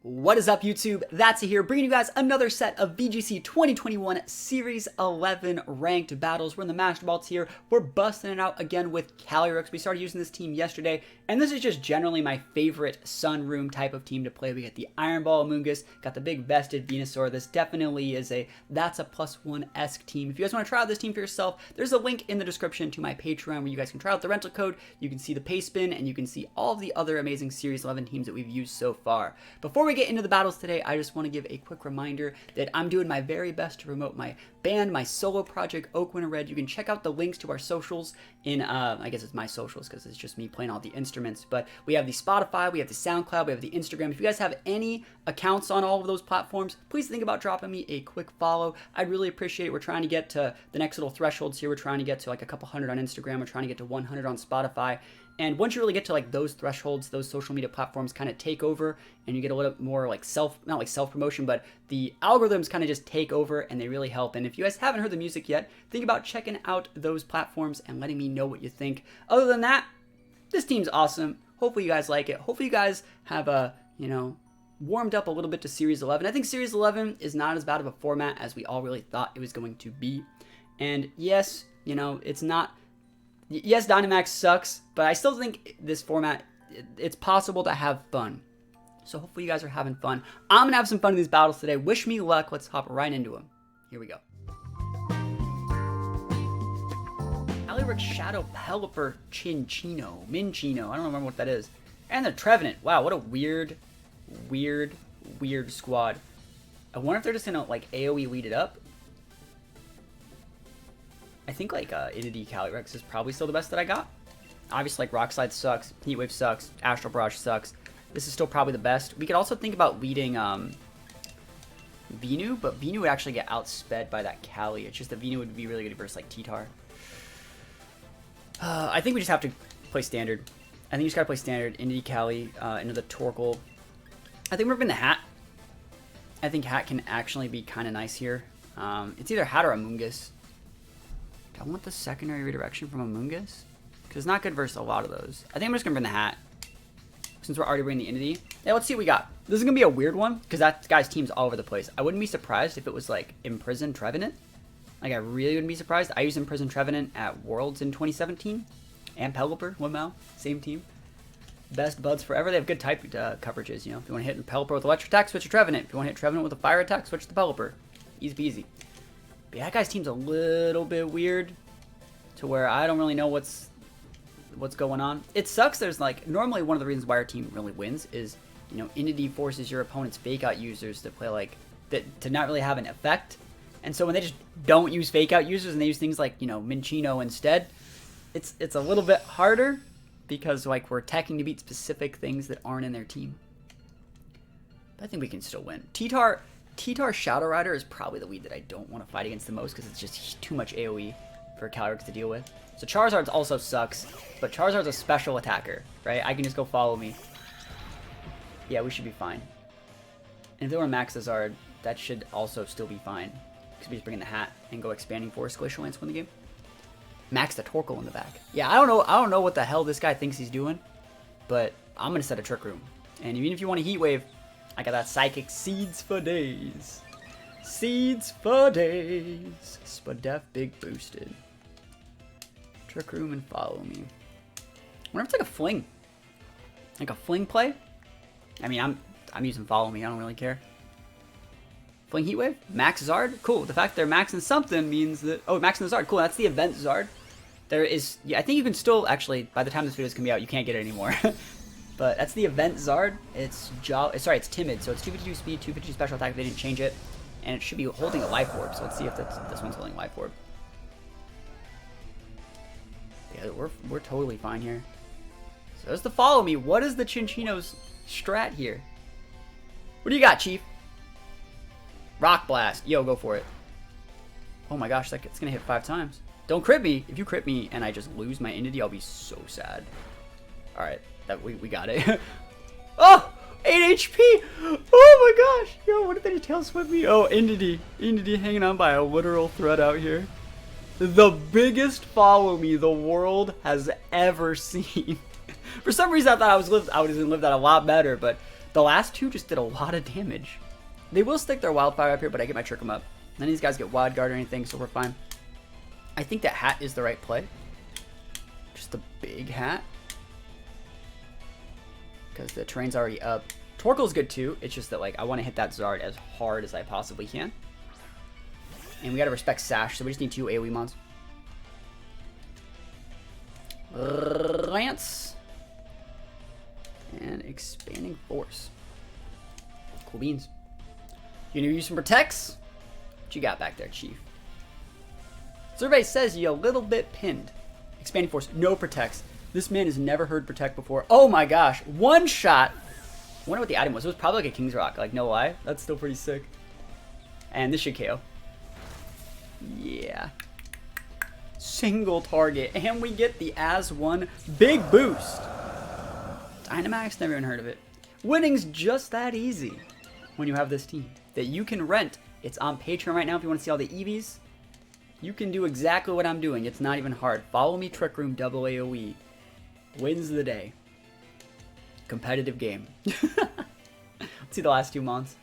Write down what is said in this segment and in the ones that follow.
What is up, YouTube? That's here, bringing you guys another set of VGC 2021 Series 11 ranked battles. We're in the Master Vaults here. We're busting it out again with Calyrex. We started using this team yesterday, and this is just generally my favorite Sunroom type of team to play. We got the Iron Ball Amoonguss, got the big vested Venusaur. This definitely is a THATSAplusONE-esque team. If you guys want to try out this team for yourself, there's a link in the description to my Patreon where you guys can try out the rental code. You can see the pay spin, and you can see all of the other amazing Series 11 teams that we've used so far. Before we get into the battles today, I just want to give a quick reminder that I'm doing my very best to promote my band, my solo project, Oak Winter Red. You can check out the links to our socials in, I guess it's my socials because it's just me playing all the instruments, but we have the Spotify, we have the SoundCloud, we have the Instagram. If you guys have any accounts on all of those platforms, please think about dropping me a quick follow. I'd really appreciate it. We're trying to get to the next little thresholds here. We're trying to get to like a couple hundred on Instagram. We're trying to get to 100 on Spotify. And once you really get to like those thresholds, those social media platforms kind of take over, and you get a little more like not like self-promotion, but the algorithms kind of just take over and they really help. And if you guys haven't heard the music yet, think about checking out those platforms and letting me know what you think. Other than that, this team's awesome. Hopefully you guys like it. Hopefully you guys have warmed up a little bit to Series 11. I think Series 11 is not as bad of a format as we all really thought it was going to be. And yes, it's not... Yes, Dynamax sucks, but I still think this format, it's possible to have fun. So hopefully you guys are having fun. I'm going to have some fun in these battles today. Wish me luck. Let's hop right into them. Here we go. Calyrex Shadow Pelipper Minchino. I don't remember what that is. And the Trevenant. Wow, what a weird squad. I wonder if they're just going to like AoE lead it up. I think like Inity Calyrex is probably still the best that I got. Obviously like Rock Slide sucks, Heat Wave sucks, Astral Barrage sucks. This is still probably the best. We could also think about leading Venu, but Venu would actually get outsped by that Cali. It's just that Venu would be really good versus like T-Tar. I think we just have to play standard. I think you just gotta play standard. Inity Cali into the Torkoal. I think we're in the Hat. I think Hat can actually be kind of nice here. It's either Hat or Amoonguss. I want the secondary redirection from Amoonguss because it's not good versus a lot of those. I think I'm just gonna bring the Hat since we're already bringing the Entity. Yeah, let's see what we got. This is gonna be a weird one because that guy's team's all over the place. I wouldn't be surprised if it was like Imprisoned Trevenant. Like I really wouldn't be surprised. I used Imprisoned Trevenant at Worlds in 2017 and Pelipper, Wimau, same team. Best buds forever. They have good type coverages. If you want to hit Pelipper with Electric Attack, switch to Trevenant. If you want to hit Trevenant with a Fire Attack, switch to Pelipper. Easy peasy. But yeah, that guy's team's a little bit weird to where I don't really know what's going on. It sucks. There's like normally one of the reasons why our team really wins is Entity forces your opponent's fake out users to play like that to not really have an effect. And so when they just don't use fake out users and they use things like Minchino instead, it's a little bit harder because like we're attacking to beat specific things that aren't in their team. But I think we can still win. T-Tar Shadow Rider is probably the lead that I don't want to fight against the most because it's just too much AoE for Calyrex to deal with. So Charizard also sucks, but Charizard's a special attacker, right? I can just go follow me. Yeah, we should be fine. And if they were Max Zard, that should also still be fine because we just bring in the Hat and go Expanding Force, Glacial Lance, win the game. Max the Torkoal in the back. Yeah, I don't know what the hell this guy thinks he's doing, but I'm gonna set a Trick Room. And even if you want a Heat Wave, I got that Psychic Seeds for days. Seeds for days. Spadef big boosted. Trick Room and follow me. I wonder if it's like a fling. Like a fling play? I mean, I'm using follow me. I don't really care. Fling Heat Wave? Max Zard? Cool. The fact they're maxing something means that... Oh, maxing the Zard. Cool. That's the event Zard. There is... Yeah, I think you can still... Actually, by the time this video is going to be out, you can't get it anymore. But that's the event Zard. It's it's timid, so it's 252 speed, 252 special attack. They didn't change it, and it should be holding a Life Orb. So let's see if this one's holding a Life Orb. Yeah, we're totally fine here. So there's the follow me. What is the Chinchino's strat here? What do you got, Chief? Rock Blast. Yo, go for it. Oh my gosh, it's gonna hit 5 times. Don't crit me. If you crit me and I just lose my Entity, I'll be so sad. All right. We got it. Oh! 8 HP! Oh my gosh! Yo, what did they tail sweep me? Oh, Entity hanging on by a literal thread out here. The biggest follow me the world has ever seen. For some reason I thought I was gonna live that a lot better, but The last two just did a lot of damage. They will stick their Wildfire up here, but I get my Trick 'em up. None of these guys get Wild Guard or anything, so we're fine. I think that hat is the right play. Just a big hat. Because the terrain's already up. Torkoal's good too. It's just that like I want to hit that Zard as hard as I possibly can. And we gotta respect Sash, so we just need 2 AoE mons. Lance. And Expanding Force. Cool beans. You need to use some protects? What you got back there, Chief? Survey says you're a little bit pinned. Expanding Force, no protects. This man has never heard protect before. Oh my gosh, one shot. I wonder what the item was. It was probably like a King's Rock, like no lie. That's still pretty sick. And this should KO. Yeah. Single target. And we get the as-one big boost. Dynamax, never even heard of it. Winning's just that easy when you have this team that you can rent. It's on Patreon right now if you want to see all the EVs. You can do exactly what I'm doing. It's not even hard. Follow me, Trick Room, double AoE. Wins the day. Competitive game. Let's see the last 2 months.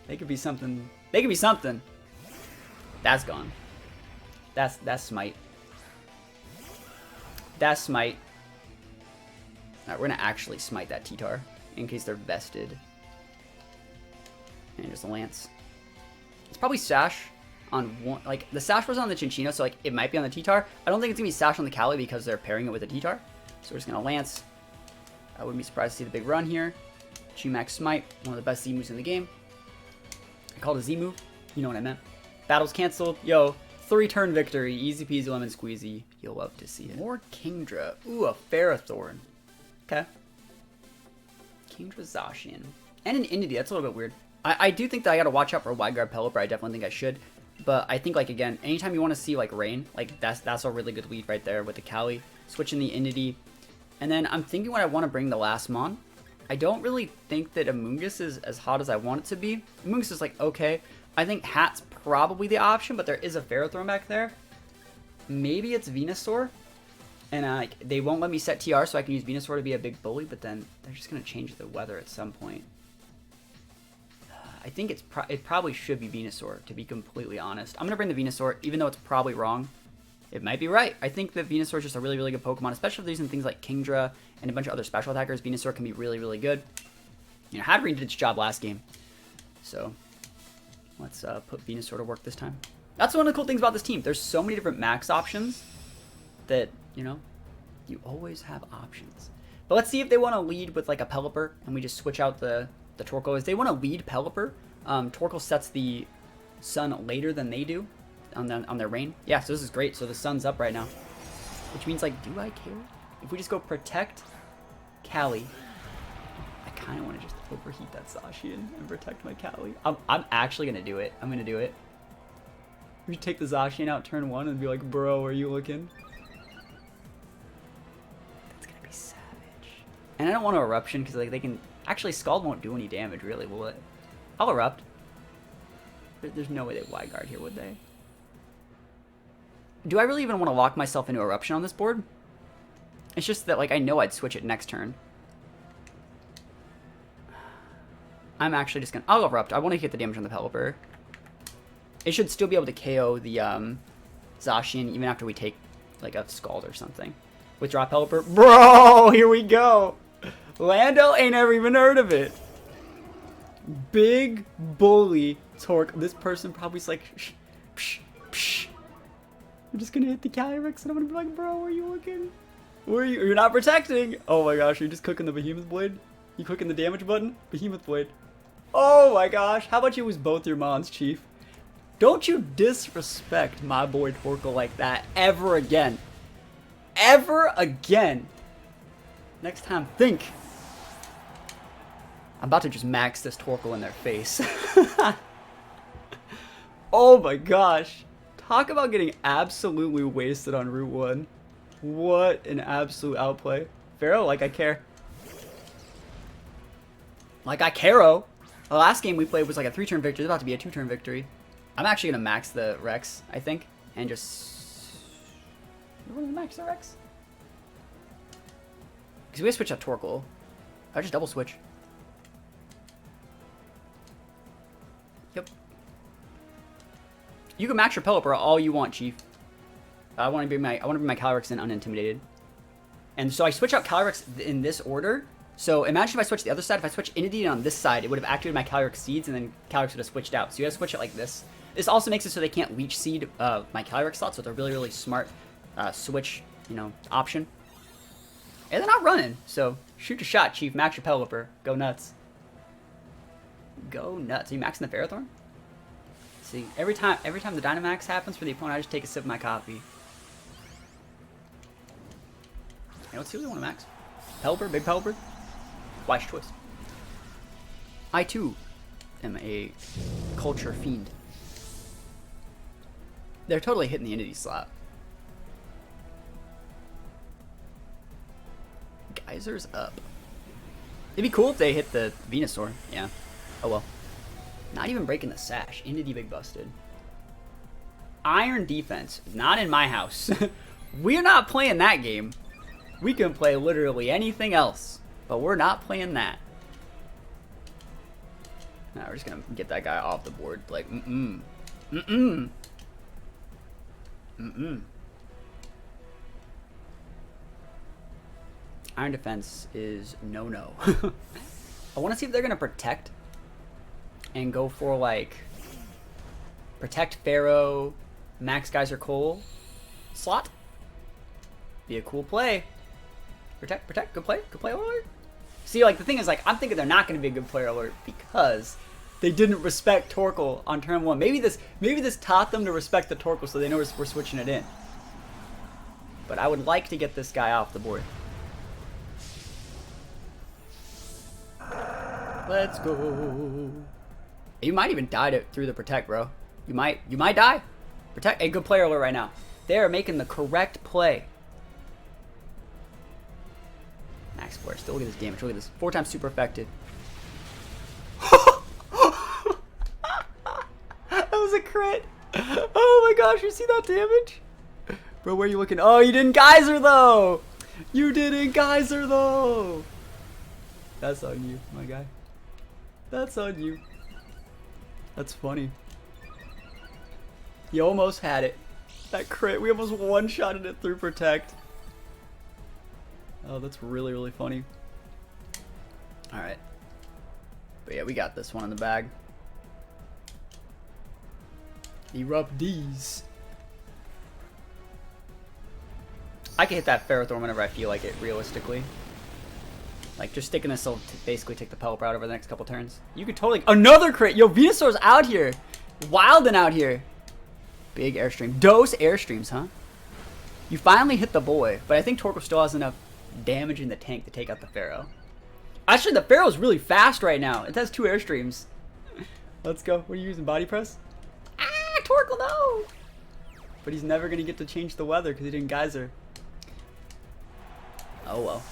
They could be something. They could be something. That's gone. That's smite. That's smite. Alright, we're gonna actually smite that T-Tar in case they're vested. And just a Lance. It's probably Sash on one. Like the Sash was on the Chinchino, so like it might be on the T-Tar. I don't think it's gonna be Sash on the Cali because they're pairing it with a T-Tar. So we're just gonna Lance. I wouldn't be surprised to see the big run here. G-Max Smite, one of the best Z moves in the game. I called it a Z move. You know what I meant. Battle's canceled. Yo, 3-turn victory. Easy peasy lemon squeezy. You'll love to see it. More Kingdra. Ooh, a Ferrothorn. Okay. Kingdra Zacian. And an Indity. That's a little bit weird. I do think that I gotta watch out for a Wide Guard Pelipper. I definitely think I should. But I think, like, again, anytime you want to see, like, Rain, like, that's a really good lead right there with the Cali. Switching the Indity. And then I'm thinking what I want to bring the last Mon. I don't really think that Amoonguss is as hot as I want it to be. Amoonguss is, like, okay. I think Hat's probably the option, but there is a Ferrothorn back there. Maybe it's Venusaur. And they won't let me set TR, so I can use Venusaur to be a big bully, but then they're just going to change the weather at some point. I think it probably should be Venusaur, to be completely honest. I'm going to bring the Venusaur, even though it's probably wrong. It might be right. I think that Venusaur is just a really, really good Pokemon, especially if they're using things like Kingdra and a bunch of other special attackers. Venusaur can be really, really good. You know, Hadreen did its job last game. So, let's put Venusaur to work this time. That's one of the cool things about this team. There's so many different max options that, you know, you always have options. But let's see if they want to lead with like a Pelipper and we just switch out the Torkoal. If they want to lead Pelipper, Torkoal sets the sun later than they do on their rain. Yeah, so this is great. So the sun's up right now. Which means, like, do I care? If we just go protect Cali, I kind of want to just overheat that Zacian and protect my Cali. I'm actually going to do it. I'm going to do it. We take the Zacian out turn 1 and be like, bro, are you looking? That's going to be savage. And I don't want to Eruption because, like, they can... Actually, Scald won't do any damage, really, will it? I'll Erupt. There's no way they'd Wide Guard here, would they? Do I really even want to lock myself into Eruption on this board? It's just that, like, I know I'd switch it next turn. I'm actually just gonna... I'll Erupt. I want to get the damage on the Pelipper. It should still be able to KO the Zacian even after we take, like, a Scald or something. Withdraw Pelipper. Bro, here we go! Lando ain't ever even heard of it. Big bully Torque. This person probably's like, psh, psh. I'm just gonna hit the Calyrex and I'm gonna be like, bro, where are you looking? Where are you? You're not protecting. Oh my gosh, you're just cooking the Behemoth Blade? You clicking the damage button? Behemoth Blade. Oh my gosh, how about you use both your Mons, Chief? Don't you disrespect my boy Torkoal like that ever again. Ever again. Next time, think. I'm about to just max this Torkoal in their face. Oh my gosh. Talk about getting absolutely wasted on Route 1. What an absolute outplay. Pharaoh, like I care. Like I care-o. The last game we played was like a 3-turn victory. It's about to be a 2-turn victory. I'm actually going to max the Rex, I think. And just... We're going to max the Rex? Because we switch out Torkoal. I just double switch. Yep. You can max your Pelipper all you want, Chief. I want to be my Calyrex in unintimidated. And so I switch out Calyrex in this order. So imagine if I switch the other side. If I switch Inundated on this side, it would have activated my Calyrex seeds, and then Calyrex would have switched out. So you gotta switch it like this. This also makes it so they can't leech seed my Calyrex slot. So it's a really, really smart switch, you know, option. And they're not running, so shoot your shot, Chief. Max your Pelipper. Go nuts. Go nuts. Are you maxing the Ferrothorn? See, every time the Dynamax happens for the opponent, I just take a sip of my coffee. Hey, let's see what they want to max. Pelipper, big Pelipper. Wise choice. I too am a culture fiend. They're totally hitting the Entity slot. Geyser's up. It'd be cool if they hit the Venusaur. Yeah. Oh well. Not even breaking the sash. Entity big busted. Iron defense. Not in my house. We're not playing that game. We can play literally anything else, but we're not playing that. Nah, we're just gonna get that guy off the board. Like, Iron defense is no-no. I want to see if they're gonna protect and go for like protect Pharaoh, Max Geyser Cole slot. Be a cool play. Protect, good play alert. See, like the thing is, like I'm thinking they're not going to be a good player alert because they didn't respect Torkoal on turn 1. Maybe this taught them to respect the Torkoal, so they know we're switching it in. But I would like to get this guy off the board. Let's go. You might even die through the protect, bro. You might die. Protect. A good player alert right now. They are making the correct play. Max Flare. Still, look at this damage. Look at this. 4 times super effective. That was a crit. Oh my gosh, you see that damage? Bro, where are you looking? Oh, you didn't Geyser though. You didn't Geyser though. That's on you, my guy. That's on you. That's funny. You almost had it. That crit. We almost one-shotted it through protect. Oh, that's really, really funny. Alright. But yeah, we got this one in the bag. Erupt D's. I can hit that Ferrothorn whenever I feel like it, realistically. Like, just sticking this will basically take the Pelipper out over the next couple turns. You could totally... Another crit! Yo, Venusaur's out here! Wildin' out here! Big Airstream. Dose Airstreams, huh? You finally hit the boy, but I think Torkoal still has enough damage in the tank to take out the Pharaoh. Actually, the Pharaoh's really fast right now. It has 2 Airstreams. Let's go. What are you using? Body press? Ah, Torkoal, no! But he's never going to get to change the weather because he didn't Geyser. Oh, well.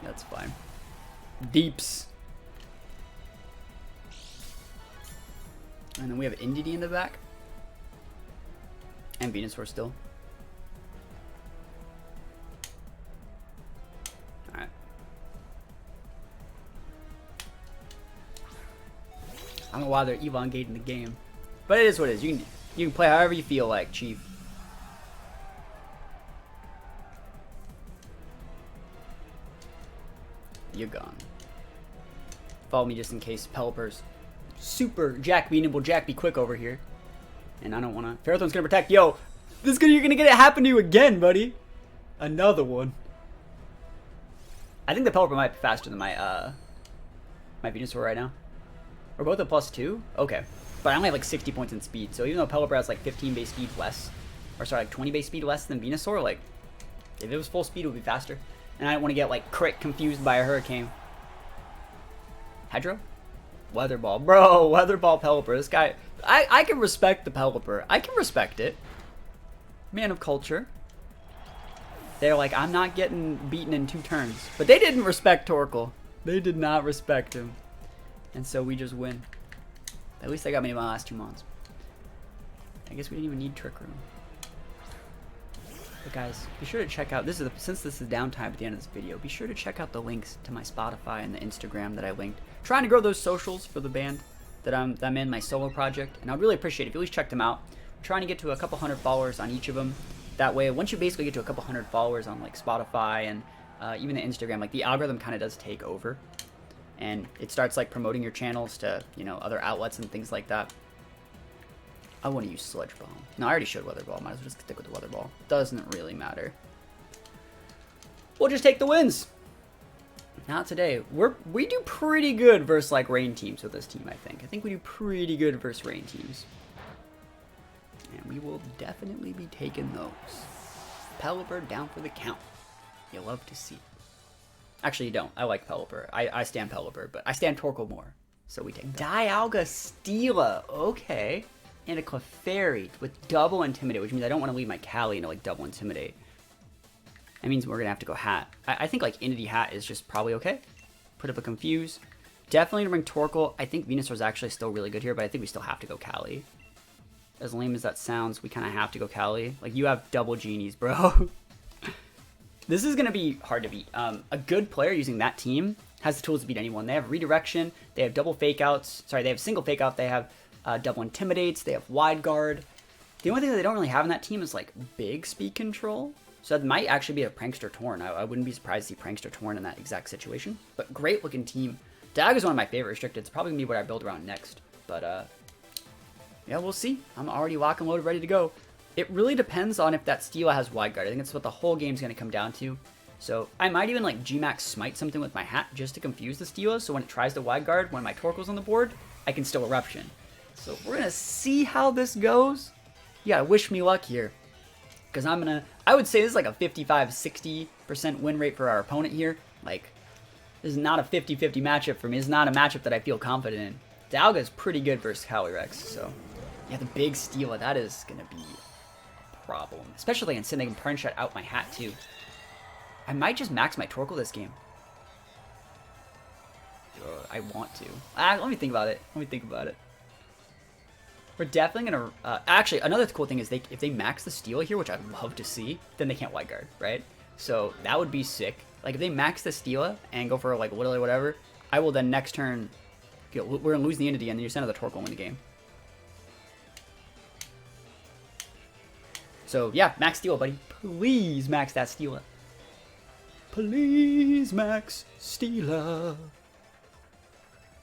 That's fine. Deeps. And then we have Indeedee in the back. And Venusaur still. Alright. I don't know why they're elongating the game. But it is what it is. You can play however you feel like, Chief. You're gone. Follow me just in case Pelipper's super Jack be nimble, Jack be quick over here. And I don't want to. Ferrothorn's gonna protect. Yo, you're gonna get it happen to you again, buddy. Another one. I think the Pelipper might be faster than my Venusaur right now. We're both at +2. Okay, but I only have like 60 points in speed. So even though Pelipper has like 15 base speed less, or sorry, like 20 base speed less than Venusaur, like if it was full speed, it would be faster. And I don't want to get like crit confused by a hurricane. Hedro? Weather Ball. Bro, Weather Ball Pelipper. This guy, I can respect the Pelipper. I can respect it. Man of culture. They're like, I'm not getting beaten in 2 turns. But they didn't respect Torkoal. They did not respect him. And so we just win. At least I got me in my last 2 months. I guess we didn't even need Trick Room. But guys, be sure to check out, since this is downtime at the end of this video, be sure to check out the links to my Spotify and the Instagram that I linked. Trying to grow those socials for the band. that I'm in, my solo project, and I'd really appreciate it if you at least check them out. I'm trying to get to a couple hundred followers on each of them. That way, once you basically get to a couple hundred followers on like Spotify and even the Instagram, like the algorithm kind of does take over, and it starts like promoting your channels to, you know, other outlets and things like that. I want to use Sludge Bomb. No, I already showed Weather Ball. Might as well just stick with the Weather Ball. Doesn't really matter. We'll just take the wins. Not today. We do pretty good versus like rain teams with this team, I think. I think we do pretty good versus rain teams. And we will definitely be taking those. Pelipper down for the count. You love to see. Actually, you don't. I like Pelipper. I stand Pelipper, but I stand Torkoal more. So we take Dialga Steela. Okay. And a Clefairy with double Intimidate, which means I don't want to leave my Cali into like double Intimidate. That means we're going to have to go Hat. I think like Entity Hat is just probably okay. Put up a Confuse. Definitely to bring Torkoal. I think Venusaur's actually still really good here, but I think we still have to go Cali. As lame as that sounds, we kind of have to go Cali. Like, you have double Genies, bro. This is going to be hard to beat. A good player using that team has the tools to beat anyone. They have Redirection. They have double Fake Outs. Sorry, they have single Fake Out. They have double Intimidates. They have Wide Guard. The only thing that they don't really have in that team is, like, big speed control. So that might actually be a Prankster Torn. I wouldn't be surprised to see Prankster Torn in that exact situation. But great looking team. Dag is one of my favorite restricted. It's probably going to be what I build around next. But, yeah, we'll see. I'm already lock and loaded, ready to go. It really depends on if that Steela has Wide Guard. I think that's what the whole game's going to come down to. So I might even like G-Max Smite something with my Hat just to confuse the Steela. So when it tries to Wide Guard, when my Torkoal's on the board, I can still Eruption. So we're going to see how this goes. Yeah, wish me luck here. Because I would say this is like a 55-60% win rate for our opponent here. Like, this is not a 50-50 matchup for me. This is not a matchup that I feel confident in. Dialga is pretty good versus Calyrex, so... Yeah, the big Steela, that is going to be a problem. Especially in Sin, they can Parting Shot out my Hat, too. I might just max my Torkoal this game. I want to. Let me think about it. We're definitely going to... actually, another cool thing is if they max the Steela here, which I'd love to see, then they can't Wide Guard, right? So that would be sick. Like, if they max the Steela and go for, like, literally whatever, I will then next turn... we're going to lose the Entity, and then you send another Torkoal in the game. So, yeah, max Steela, buddy. Please max that Steela. Please max Steela.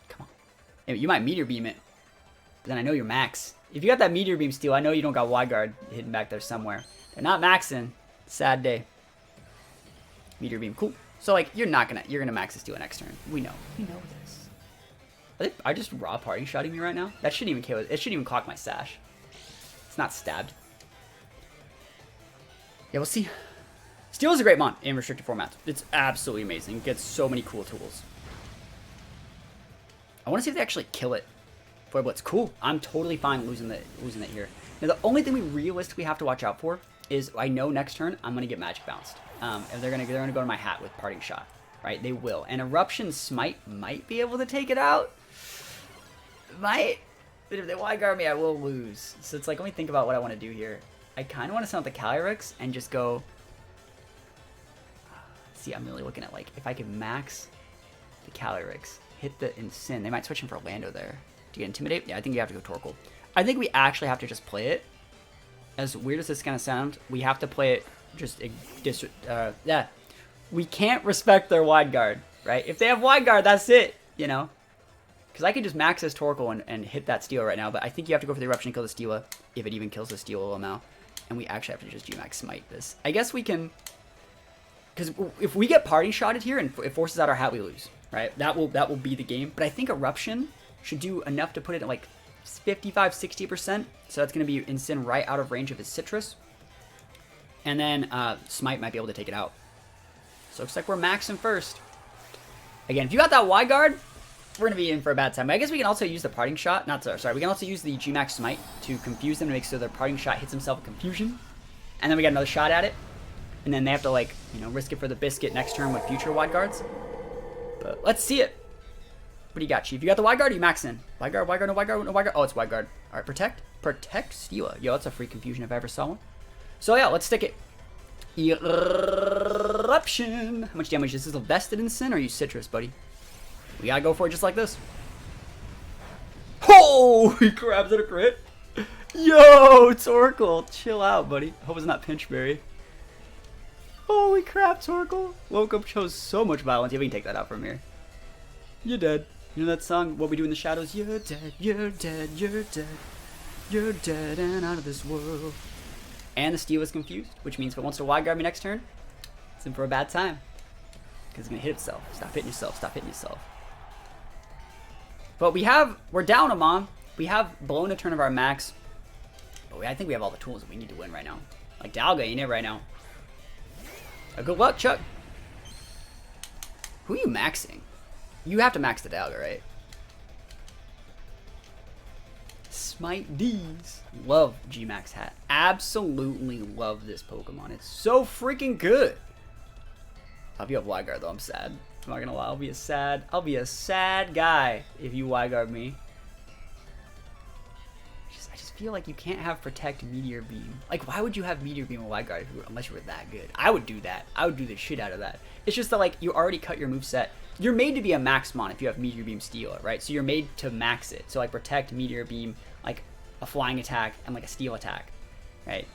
Come on. Hey, you might Meteor Beam it. But then I know you're max. If you got that Meteor Beam Steal, I know you don't got Wide Guard hidden back there somewhere. They're not maxing. Sad day. Meteor Beam, cool. So, like, you're gonna max the Steela next turn. We know. We know this. Are just raw Parting Shotting me right now? That shouldn't even kill it. It shouldn't even clock my Sash. It's not stabbed. Yeah, we'll see. Steel is a great mon in restricted formats. It's absolutely amazing. It gets so many cool tools. I want to see if they actually kill it for Blitz. Cool. I'm totally fine losing it here. Now, the only thing we realistically have to watch out for is I know next turn I'm going to get Magic Bounced. And they're going to go to my Hat with Parting Shot. Right? They will. And Eruption Smite might be able to take it out. Might. But if they Wide Guard me, I will lose. So it's like, let me think about what I want to do here. I kind of want to sound the Calyrex and just go... See, I'm really looking at, like, if I could max the Calyrex, hit the Incin. They might switch him for Lando there. Do you get Intimidate? Yeah, I think you have to go Torkoal. I think we actually have to just play it. As weird as this is going to sound, we have to play it just... yeah. We can't respect their Wide Guard, right? If they have Wide Guard, that's it, you know? Because I could just max this Torkoal and hit that Steela right now, but I think you have to go for the Eruption and kill the Steela, if it even kills the Steela now. And we actually have to just G-Max Smite this. I guess we can... Because if we get Parting Shotted here and it forces out our Hat, we lose, right? That will be the game. But I think Eruption should do enough to put it at like 55-60%. So that's going to be Incin right out of range of his Citrus. And then Smite might be able to take it out. So it looks like we're maxing first. Again, if you got that Wide Guard, we're going to be in for a bad time. But I guess we can also use the Parting Shot. Sorry, we can also use the G-Max Smite to confuse them to make sure their Parting Shot hits himself with Confusion. And then we got another shot at it. And then they have to, like, you know, risk it for the Biscuit next turn with future Wide Guards. But let's see it. What do you got, Chief? You got the Wide Guard or you max in? Wide Guard, Wide Guard, no Wide Guard, no Wide Guard. Oh, it's Wide Guard. All right, Protect. Protect Steela. Yo, that's a free Confusion if I ever saw one. So, yeah, let's stick it. Eruption. How much damage is this? Vested in Sin or you Citrus, buddy? We gotta go for it just like this. Oh! Holy crap, is that a crit? Yo, Torkoal, chill out, buddy. Hope it's not Pinchberry. Holy crap, Torkoal. Woke up shows so much violence. Yeah, we can take that out from here. You're dead. You know that song, What We Do in the Shadows? You're dead, you're dead, you're dead. You're dead and out of this world. And the steel is confused, which means if it wants to wide guard me next turn, it's in for a bad time. Because it's going to hit itself. Stop hitting yourself, stop hitting yourself. But we're down a Mon. We have blown a turn of our max. But I think we have all the tools that we need to win right now. Like Dialga ain't it right now. Good luck, Chuck. Who are you maxing? You have to max the Dialga, right? Smite D's. Love G-Max hat. Absolutely love this Pokemon. It's so freaking good. If you have Wide Guard though, I'm sad. I'm not gonna lie, I'll be a sad guy if you Wide Guard me. I just feel like you can't have Protect Meteor Beam. Like, why would you have Meteor Beam and Wide Guard unless you were that good? I would do that. I would do the shit out of that. It's just that, like, you already cut your moveset. You're made to be a max Mon if you have Meteor Beam Steel, right? So you're made to max it. So, like, Protect, Meteor Beam, like, a flying attack, and, like, a steel attack, right?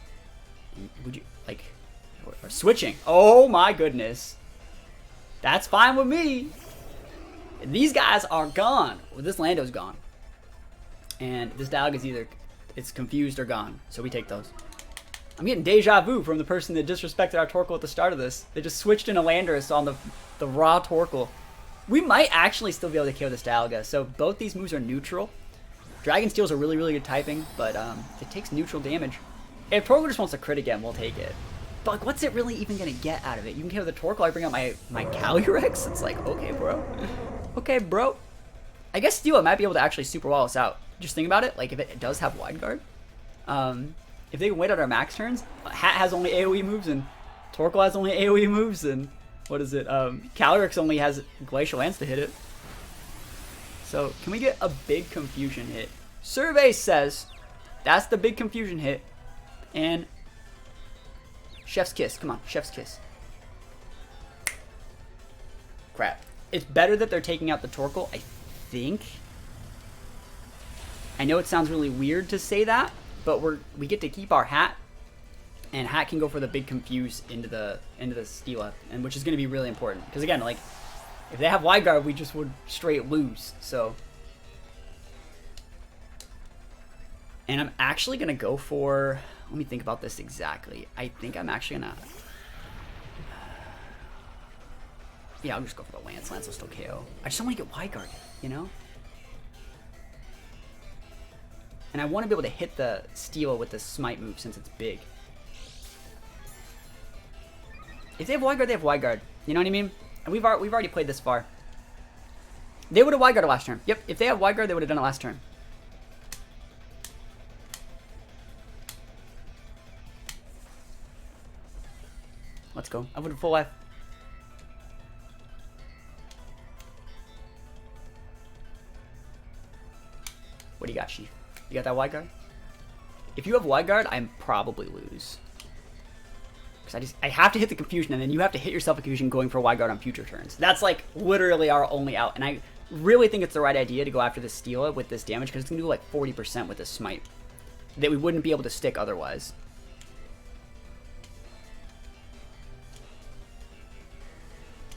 And would you, like, or switching. Oh, my goodness. That's fine with me. These guys are gone. Well, this Lando's gone. And this Dialga is either, it's confused or gone. So we take those. I'm getting deja vu from the person that disrespected our Torkoal at the start of this. They just switched in a Landorus on the raw Torkoal. We might actually still be able to KO this Dialga. So both these moves are neutral. Dragon Steel's a really, really good typing, but it takes neutral damage. If Torkoal just wants to crit again, we'll take it. But like, what's it really even gonna get out of it? You can KO the Torkoal, I bring out my Calyrex. It's like, okay, bro. Okay, bro. I guess Steel might be able to actually super wall us out. Just think about it. Like, if it does have Wide Guard, if they can wait out our max turns, Hat has only AoE moves, and Torkoal has only AoE moves, and what is it? Calyrex only has Glacial Lance to hit it. So, can we get a big confusion hit? Survey says that's the big confusion hit, and Chef's Kiss. Come on, Chef's Kiss. Crap. It's better that they're taking out the Torkoal, I think. I know it sounds really weird to say that, but we get to keep our Hat, and Hat can go for the big confuse into the Steela, and which is going to be really important because again, like, if they have Wide Guard, we just would straight lose. So, and I'm actually going to go for. Let me think about this exactly. I think I'm actually going to. Yeah, I'll just go for the Lance. Lance will still KO. I just don't want to get Wide Guard, you know? And I want to be able to hit the Steel with the Smite move since it's big. If they have Wide Guard, they have Wide Guard. You know what I mean? And we've already played this far. They would have Wide Guarded last turn. Yep, if they have Wide Guard, they would have done it last turn. Let's go. I would have full life. What do you got, Chief? You got that Wide Guard? If you have Wide Guard, I'm probably lose. Because I have to hit the confusion, and then you have to hit yourself a confusion going for Wide Guard on future turns. That's like literally our only out. And I really think it's the right idea to go after the Steela with this damage because it's going to do like 40% with this Smite that we wouldn't be able to stick otherwise.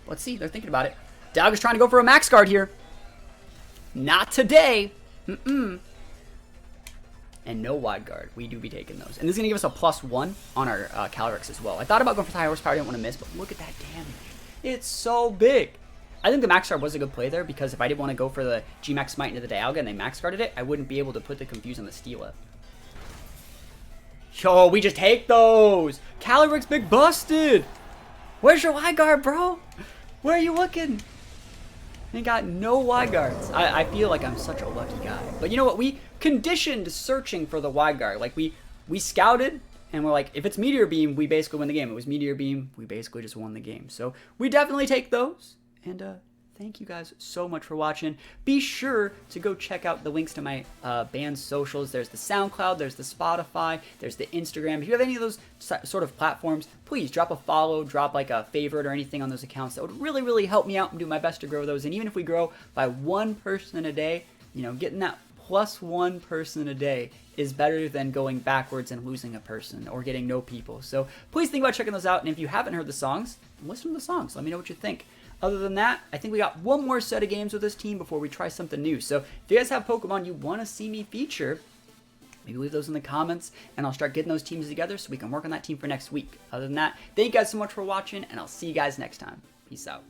Let's see. They're thinking about it. Dialga's trying to go for a max guard here. Not today. And no Wide Guard. We do be taking those. And this is going to give us a +1 on our Calyrex as well. I thought about going for the high horsepower. I didn't want to miss, but look at that damage. It's so big. I think the max guard was a good play there because if I did want to go for the G-Max Smite into the Dialga and they max guarded it, I wouldn't be able to put the confuse on the Steela. Yo, we just take those. Calyrex big busted. Where's your Wide Guard, bro? Where are you looking? They got no Wide Guards. I feel like I'm such a lucky guy. But you know what? We conditioned searching for the Wide Guard. Like, we scouted, and we're like, if it's Meteor Beam, we basically win the game. It was Meteor Beam, we basically just won the game. So, we definitely take those. And, thank you guys so much for watching. Be sure to go check out the links to my band's socials. There's the SoundCloud, there's the Spotify, there's the Instagram. If you have any of those sort of platforms, please drop a follow, drop like a favorite or anything on those accounts. That would really, really help me out and do my best to grow those. And even if we grow by one person a day, you know, getting that +1 person a day is better than going backwards and losing a person or getting no people. So please think about checking those out. And if you haven't heard the songs, listen to the songs. Let me know what you think. Other than that, I think we got one more set of games with this team before we try something new. So if you guys have Pokemon you want to see me feature, maybe leave those in the comments, and I'll start getting those teams together so we can work on that team for next week. Other than that, thank you guys so much for watching, and I'll see you guys next time. Peace out.